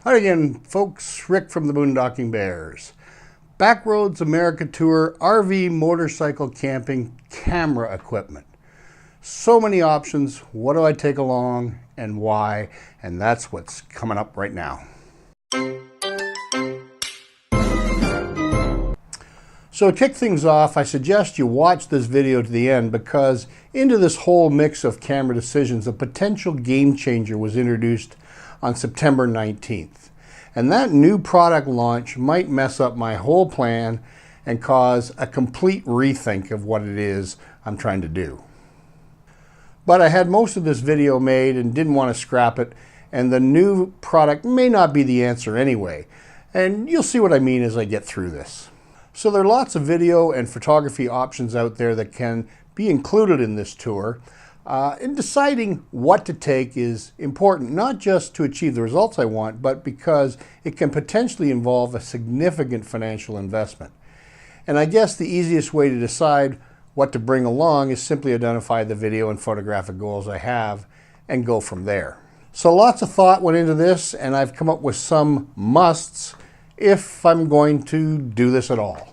Hi again, folks. Rick from the Boondocking Bears. Backroads America Tour RV motorcycle camping camera equipment. So many options. What do I take along and why? And that's what's coming up right now. So to kick things off, I suggest you watch this video to the end because into this whole mix of camera decisions, a potential game changer was introduced on September 19th. And that new product launch might mess up my whole plan and cause a complete rethink of what it is I'm trying to do. But I had most of this video made and didn't want to scrap it, and the new product may not be the answer anyway. And you'll see what I mean as I get through this. So there are lots of video and photography options out there that can be included in this tour. And deciding what to take is important, not just to achieve the results I want, but because it can potentially involve a significant financial investment. And I guess the easiest way to decide what to bring along is simply identify the video and photographic goals I have and go from there. So lots of thought went into this, and I've come up with some musts if I'm going to do this at all.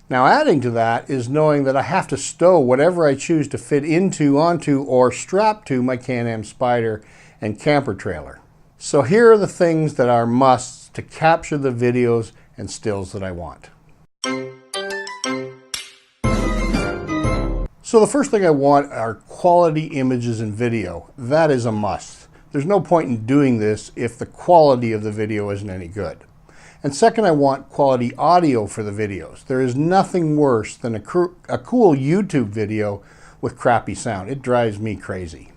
Now, adding to that is knowing that I have to stow whatever I choose to fit into, onto, or strap to my Can-Am Spyder and camper trailer. So here are the things that are musts to capture the videos and stills that I want. So the first thing I want are quality images and video. That is a must. There's no point in doing this if the quality of the video isn't any good. And second, I want quality audio for the videos. There is nothing worse than a cool YouTube video with crappy sound. It drives me crazy.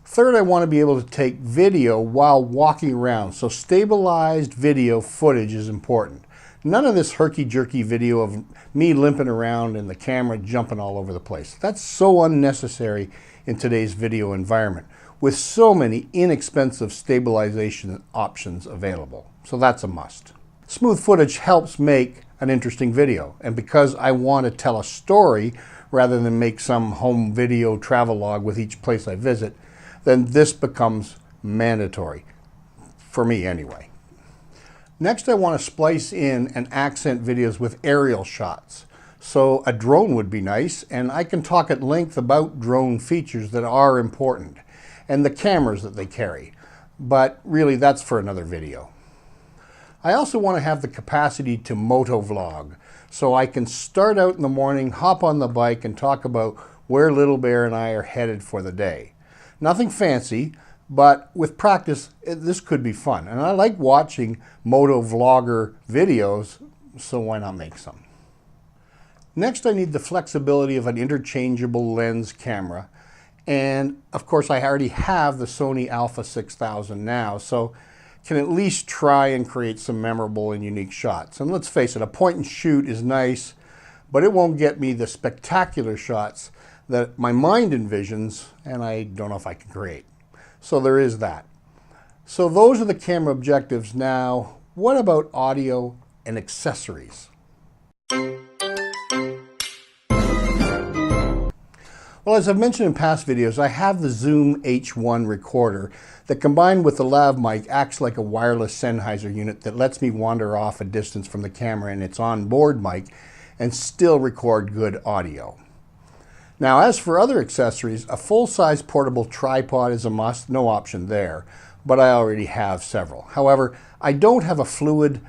Third, I want to be able to take video while walking around, so stabilized video footage is important. None of this herky-jerky video of me limping around and the camera jumping all over the place. That's so unnecessary in today's video environment, with so many inexpensive stabilization options available. So that's a must. Smooth footage helps make an interesting video, and because I want to tell a story rather than make some home video travelogue with each place I visit, then this becomes mandatory, for me anyway. Next, I want to splice in and accent videos with aerial shots. So a drone would be nice, and I can talk at length about drone features that are important and the cameras that they carry, but really that's for another video. I also want to have the capacity to motovlog, so I can start out in the morning, hop on the bike, and talk about where Little Bear and I are headed for the day. Nothing fancy, but with practice, this could be fun. And I like watching motovlogger videos, so why not make some? Next, I need the flexibility of an interchangeable lens camera. And of course, I already have the Sony Alpha 6000 now, so can at least try and create some memorable and unique shots. And let's face it, a point and shoot is nice, but it won't get me the spectacular shots that my mind envisions, and I don't know if I can create. So there is that. So those are the camera objectives. Now, what about audio and accessories? Well, as I've mentioned in past videos, I have the Zoom H1 recorder that, combined with the lav mic, acts like a wireless Sennheiser unit that lets me wander off a distance from the camera and its onboard mic and still record good audio. Now, as for other accessories, a full-size portable tripod is a must, no option there, but I already have several. However, I don't have a fluid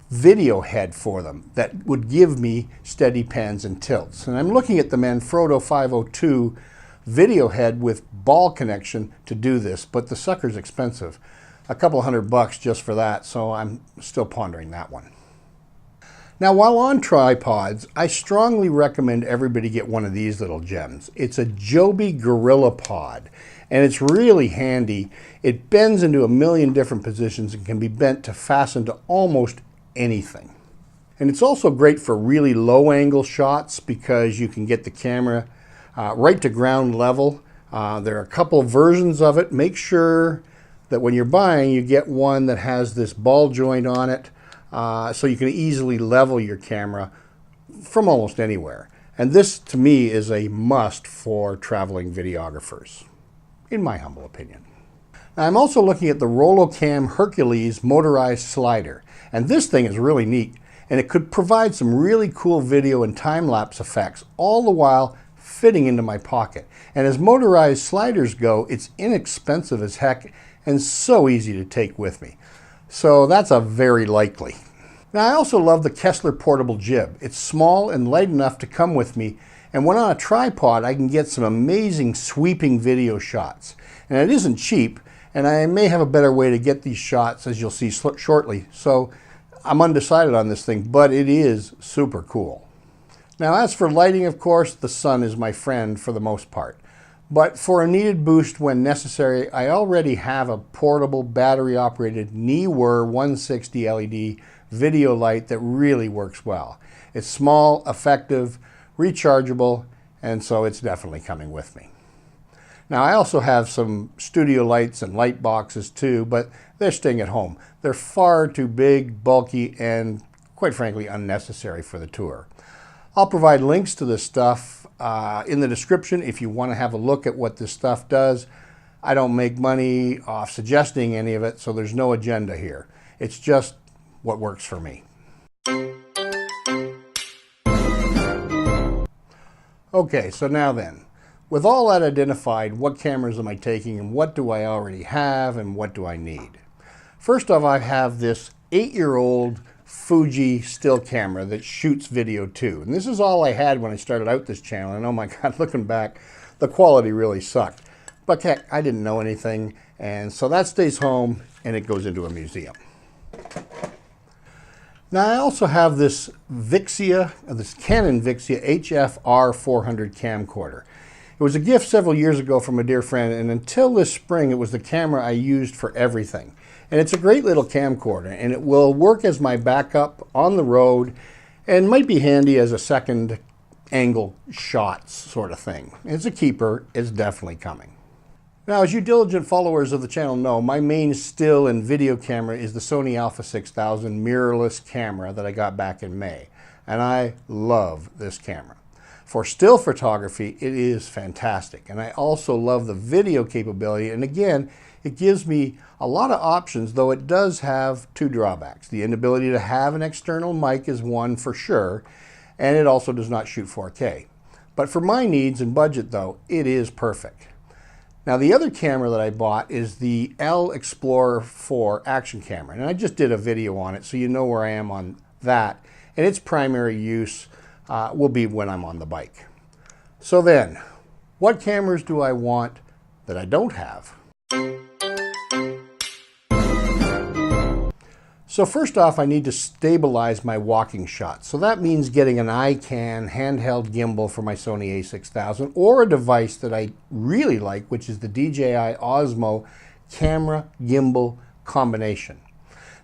video head for them that would give me steady pans and tilts. And I'm looking at the Manfrotto 502 video head with ball connection to do this, but the sucker's expensive. A couple $100 just for that, so I'm still pondering that one. Now, while on tripods, I strongly recommend everybody get one of these little gems. It's a Joby Gorilla Pod, and it's really handy. It bends into a million different positions and can be bent to fasten to almost anything. And it's also great for really low angle shots because you can get the camera right to ground level. There are a couple of versions of it. Make sure that when you're buying, you get one that has this ball joint on it so you can easily level your camera from almost anywhere. And this, to me, is a must for traveling videographers, in my humble opinion. Now, I'm also looking at the Rolocam Hercules motorized slider, and this thing is really neat, and it could provide some really cool video and time-lapse effects, all the while fitting into my pocket. And as motorized sliders go, it's inexpensive as heck and so easy to take with me. So that's a very likely. Now, I also love the Kessler portable jib. It's small and light enough to come with me, and when on a tripod, I can get some amazing sweeping video shots. And it isn't cheap, and I may have a better way to get these shots, as you'll see shortly. So I'm undecided on this thing, but it is super cool. Now, as for lighting, of course, the sun is my friend for the most part. But for a needed boost when necessary, I already have a portable battery-operated Neewer 160 LED video light that really works well. It's small, effective, rechargeable, and so it's definitely coming with me. Now, I also have some studio lights and light boxes too, but they're staying at home. They're far too big, bulky, and quite frankly, unnecessary for the tour. I'll provide links to this stuff in the description if you want to have a look at what this stuff does. I don't make money off suggesting any of it, so there's no agenda here. It's just what works for me. Okay, so now then, with all that identified, what cameras am I taking and what do I already have and what do I need? First off, I have this 8-year-old Fuji still camera that shoots video too. And this is all I had when I started out this channel. And oh my God, looking back, the quality really sucked. But heck, I didn't know anything. And so that stays home and it goes into a museum. Now I also have this Canon Vixia HF-R 400 camcorder. It was a gift several years ago from a dear friend, and until this spring it was the camera I used for everything. And it's a great little camcorder, and it will work as my backup on the road and might be handy as a second angle shots sort of thing. It's a keeper. It's definitely coming. Now, as you diligent followers of the channel know, my main still and video camera is the Sony Alpha 6000 mirrorless camera that I got back in May. And I love this camera. For still photography, it is fantastic. And I also love the video capability. And again, it gives me a lot of options, though it does have two drawbacks. The inability to have an external mic is one for sure, and it also does not shoot 4K. But for my needs and budget, though, it is perfect. Now, the other camera that I bought is the L Explorer 4 action camera, and I just did a video on it, so you know where I am on that. And its primary use will be when I'm on the bike. So then, what cameras do I want that I don't have? So first off, I need to stabilize my walking shots. So that means getting an iCan handheld gimbal for my Sony a6000 or a device that I really like, which is the DJI Osmo camera gimbal combination.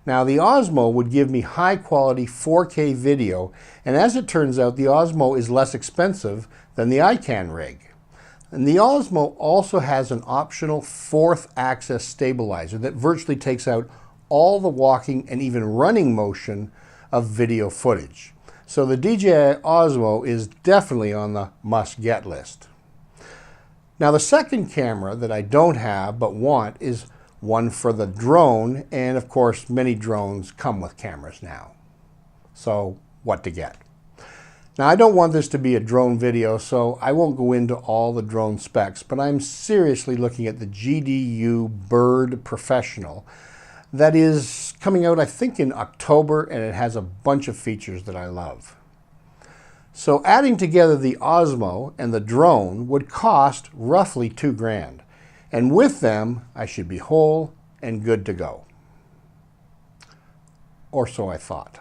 Now, the Osmo would give me high quality 4K video, and as it turns out, the Osmo is less expensive than the iCan rig. And the Osmo also has an optional fourth axis stabilizer that virtually takes out all the walking and even running motion of video footage. So the DJI Osmo is definitely on the must-get list. Now, the second camera that I don't have but want is one for the drone, and of course many drones come with cameras now. So what to get? Now, I don't want this to be a drone video, so I won't go into all the drone specs, but I'm seriously looking at the GDU Bird Professional that is coming out, I think, in October, and it has a bunch of features that I love. So adding together the Osmo and the drone would cost roughly $2 grand. And with them, I should be whole and good to go. Or so I thought.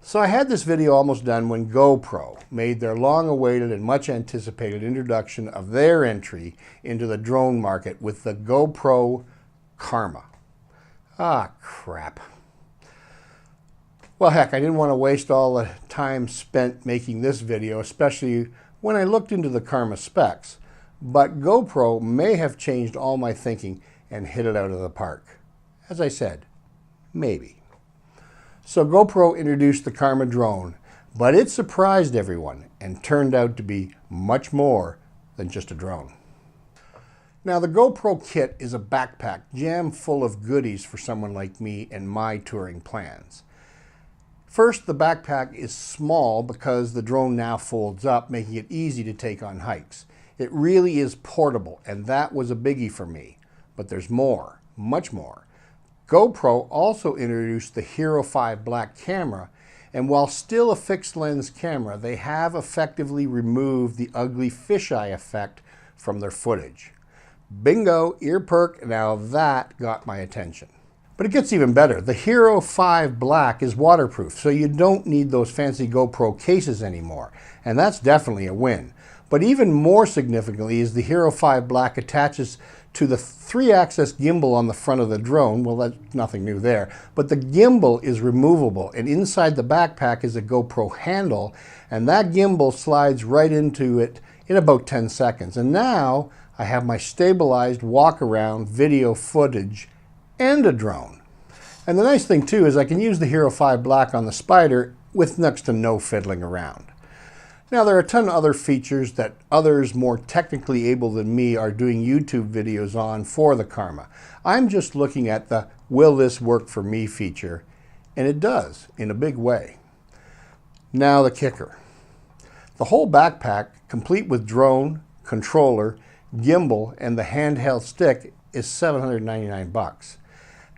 So I had this video almost done when GoPro made their long-awaited and much-anticipated introduction of their entry into the drone market with the GoPro Karma. Ah, crap. Well, heck, I didn't want to waste all the time spent making this video, especially when I looked into the Karma specs. But GoPro may have changed all my thinking and hit it out of the park. As I said, maybe. So GoPro introduced the Karma drone, but it surprised everyone and turned out to be much more than just a drone. Now, the GoPro kit is a backpack jam full of goodies for someone like me and my touring plans. First, the backpack is small because the drone now folds up, making it easy to take on hikes. It really is portable, and that was a biggie for me. But there's more, much more. GoPro also introduced the Hero 5 Black camera, and while still a fixed lens camera, they have effectively removed the ugly fisheye effect from their footage. Bingo, ear perk, now that got my attention. But it gets even better. The Hero 5 Black is waterproof, so you don't need those fancy GoPro cases anymore, and that's definitely a win. But even more significantly is the Hero 5 Black attaches to the 3-axis gimbal on the front of the drone. Well, that's nothing new there, but the gimbal is removable, and inside the backpack is a GoPro handle, and that gimbal slides right into it in about 10 seconds. And now I have my stabilized walk-around video footage and a drone. And the nice thing too is I can use the Hero 5 Black on the Spider with next to no fiddling around. Now, there are a ton of other features that others more technically able than me are doing YouTube videos on for the Karma. I'm just looking at the will this work for me feature, and it does in a big way. Now the kicker. The whole backpack, complete with drone, controller, gimbal, and the handheld stick, is $799.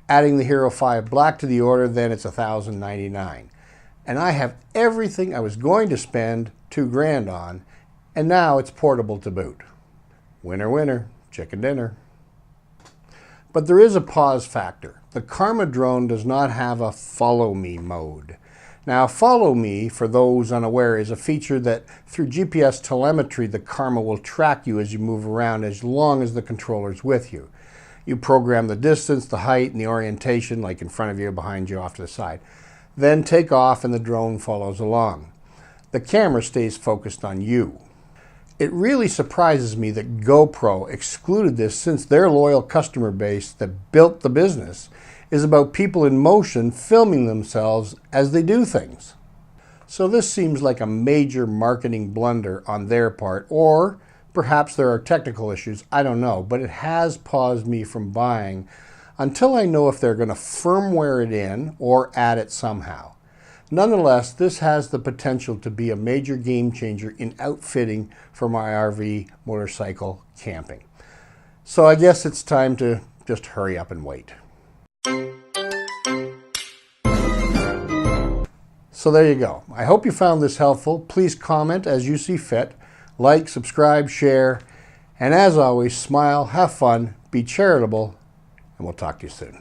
Adding the Hero 5 Black to the order, then it's $1,099. And I have everything I was going to spend $2,000 on, and now it's portable to boot. Winner, winner, chicken dinner. But there is a pause factor. The Karma drone does not have a follow me mode. Now, follow me, for those unaware, is a feature that through GPS telemetry, the Karma will track you as you move around as long as the controller's with you. You program the distance, the height, and the orientation, like in front of you, behind you, off to the side. Then take off and the drone follows along. The camera stays focused on you. It really surprises me that GoPro excluded this, since their loyal customer base that built the business is about people in motion filming themselves as they do things. So this seems like a major marketing blunder on their part, or perhaps there are technical issues, I don't know, but it has paused me from buying until I know if they're going to firmware it in or add it somehow. Nonetheless, this has the potential to be a major game changer in outfitting for my RV motorcycle camping. So I guess it's time to just hurry up and wait. So there you go. I hope you found this helpful. Please comment as you see fit. Like, subscribe, share, and as always, smile, have fun, be charitable, and we'll talk to you soon.